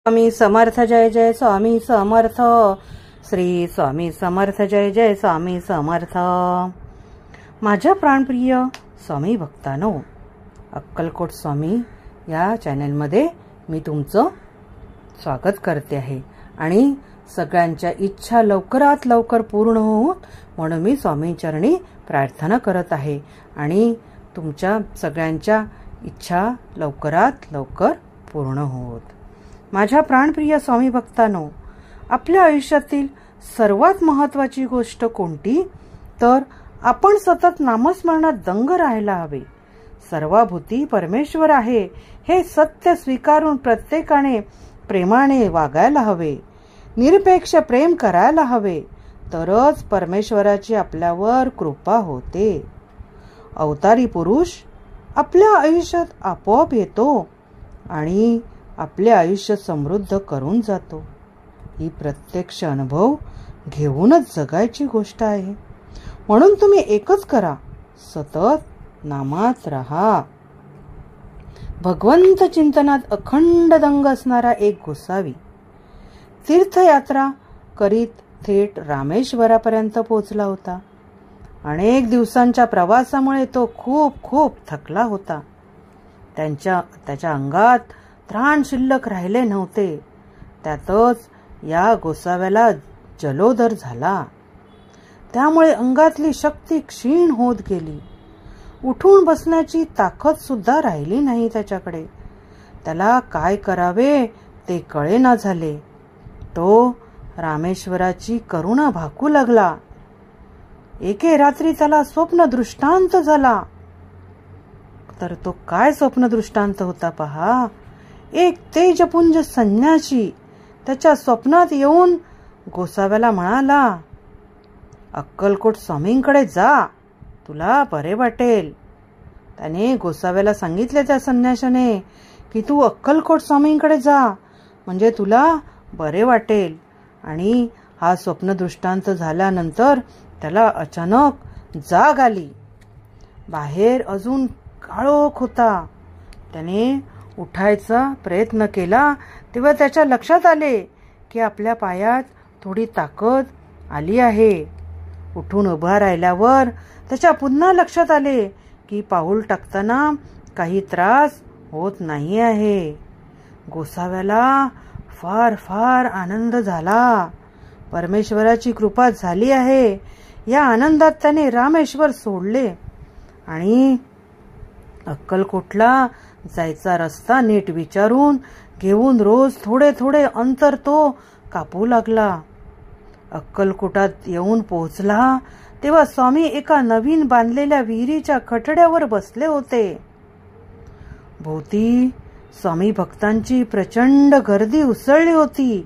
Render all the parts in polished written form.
स्वामी समर्थ जय जय स्वामी समर्थ। श्री स्वामी समर्थ जय जय स्वामी समर्थ। माझ्या प्राणप्रिय स्वामी भक्तांनो, अक्कलकोट स्वामी या चॅनलमध्ये मी तुमचं स्वागत करते आहे आणि सगळ्यांच्या इच्छा लवकरात लवकर पूर्ण होत म्हणून मी स्वामी चरणी प्रार्थना करत आहे आणि तुमच्या सगळ्यांच्या इच्छा लवकरात लवकर पूर्ण होत। माझ्या प्राणप्रिय स्वामी भक्तांनो, आपल्या आयुष्यातील सर्वात महत्त्वाची गोष्ट कोणती तर आपण सतत नामस्मरणात दंग राहायला हवे। सर्वभूती परमेश्वर आहे हे सत्य स्वीकारून प्रत्येकाने प्रेमाने वागायला हवे, निरपेक्ष प्रेम करायला हवे, तरच परमेश्वराची आपल्यावर कृपा होते। अवतारी पुरुष आपल्या आयुष्यात आपोआप येतो आणि आपले आयुष्य समृद्ध करून जातो। ही प्रत्यक्ष अनुभव घेऊनच जगायची गोष्ट आहे। म्हणून तुम्ही एकच करा, सतत नामात राहा। भगवंत चिंतनात अखंड दंग असणारा एक गोसावी तीर्थयात्रा करीत थेट रामेश्वरापर्यंत पोहोचला होता। अनेक दिवसांच्या प्रवासामुळे तो खूप थकला होता। त्याच्या अंगात त्राण शिल्लक राहिले नव्हते। त्यातच या गोसाव्याला जलोदर झाला, त्यामुळे अंगातली शक्ती क्षीण होत गेली। उठून बसण्याची ताकद सुद्धा राहिली नाही त्याच्याकडे। त्याला काय करावे ते कळेना झाले। तो रामेश्वराची करुणा भाकू लागला। एके रात्री त्याला स्वप्न दृष्टांत झाला। तर तो काय स्वप्न दृष्टांत होता पहा। एक तेजपुंज संन्यासी त्याच्या स्वप्नात येऊन गोसाव्याला म्हणाला, अक्कलकोट स्वामींकडे जा, तुला बरे वाटेल। त्याने गोसाव्याला सांगितले त्या संन्याशाने की तू अक्कलकोट स्वामींकडे जा म्हणजे तुला बरे वाटेल। आणि हा स्वप्न दृष्टांत झाल्यानंतर त्याला अचानक जाग आली। बाहेर अजून काळोख होता। त्याने उठायचा प्रयत्न केला तेव्हा त्याच्या लक्षात आले की आपल्या पायात थोडी ताकद आली आहे। उठून उभा राहिल्यावर त्याच्या पुन्हा लक्षात आले की पाऊल टाकताना काही त्रास होत नाही आहे। गोसाव्याला फार आनंद झाला। परमेश्वराची कृपा झाली आहे या आनंदात त्याने रामेश्वर सोडले आणि अक्कलकोटला जायचा रस्ता नीट विचारून घेऊन रोज थोडे अंतर तो कापू लागला। अक्कलकोटात येऊन पोहोचला तेव्हा स्वामी एका नवीन बांधलेल्या विहिरीच्या कठड्यावर बसले होते। भोवती स्वामी भक्तांची प्रचंड गर्दी उसळली होती।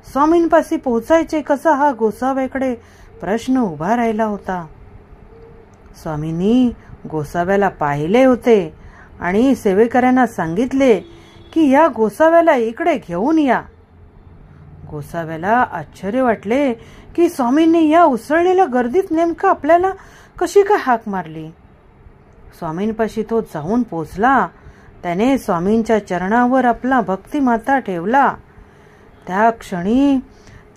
स्वामींपाशी पोहोचायचे कसा हा गोसाव्याकडे प्रश्न उभा राहिला होता। स्वामींनी गोसाव्याला पाहिले होते आणि सेवेकऱ्यांना सांगितले की या गोसाव्याला इकडे घेऊन या। गोसाव्याला आश्चर्य वाटले की स्वामींनी या उसळलेल्या गर्दीत नेमकं आपल्याला कशी काय हाक मारली। स्वामींपाशी तो जाऊन पोहोचला। त्याने स्वामींच्या चरणावर आपला भक्तिमाता ठेवला। त्या क्षणी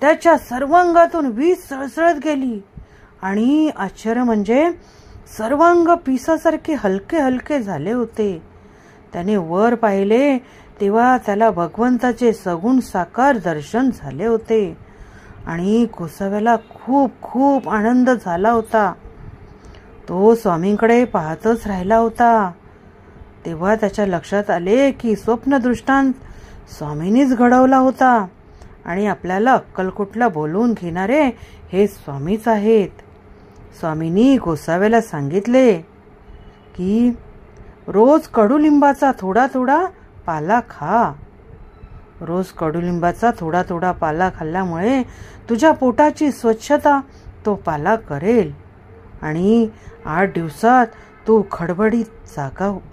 त्याच्या सर्वांगातून वीज सळसळत गेली आणि आश्चर्य म्हणजे सर्वांग पिसासारखे हलके झाले होते। त्याने वर पाहिले तेव्हा त्याला भगवंताचे सगुण साकार दर्शन झाले होते आणि गोसाव्याला खूप आनंद झाला होता। तो स्वामींकडे पाहतच राहिला होता। तेव्हा त्याच्या लक्षात आले की स्वप्न दृष्टांत स्वामींनीच घडवला होता आणि आपल्याला अक्कलकोटला बोलवून घेणारे हे स्वामीच आहेत। स्वामींनी गोसाव्याला सांगितले की रोज कडुलिंबाचा थोडा पाला खा। रोज कडुलिंबाचा थोडा पाला खाल्ल्यामुळे तुझ्या पोटाची स्वच्छता तो पाला करेल आणि 8 दिवसात तू खडबडीत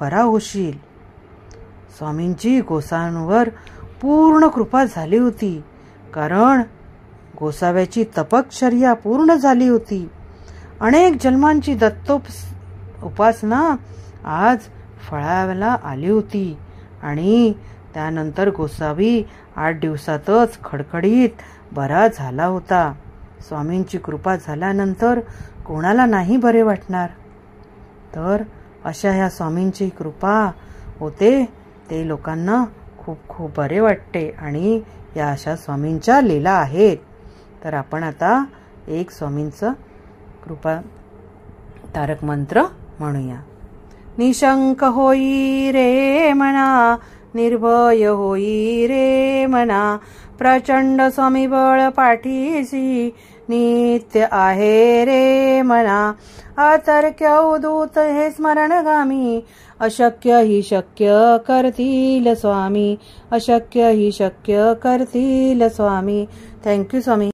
बरा होशील। स्वामींची गोसाव्यांवर पूर्ण कृपा झाली होती, कारण गोसाव्याची तपश्चर्या पूर्ण झाली होती। अनेक जन्मांची उपासना आज फळाला आली होती आणि त्यानंतर गोसावी 8 दिवसातच खडखडीत बरा झाला होता. स्वामींची कृपा झाल्यानंतर कोणाला नाही बरे वाटणार. तर अशा ह्या स्वामींची कृपा होते ते लोकांना खूप खूप बरे वाटते आणि या अशा स्वामींच्या लीला आहेत. तर आपण आता एक स्वामींचं कृपा तारक मंत्र म्हणूया. निशंक होई रे मना, निर्भय होई रे मना, प्रचंड स्वामीबळ पाठीसी नित्य आहे रे मना. अतर्क्य अवधूत हे स्मरणगामी, अशक्य ही शक्य करतील स्वामी, अशक्य ही शक्य करतील स्वामी. थँक्यू स्वामी.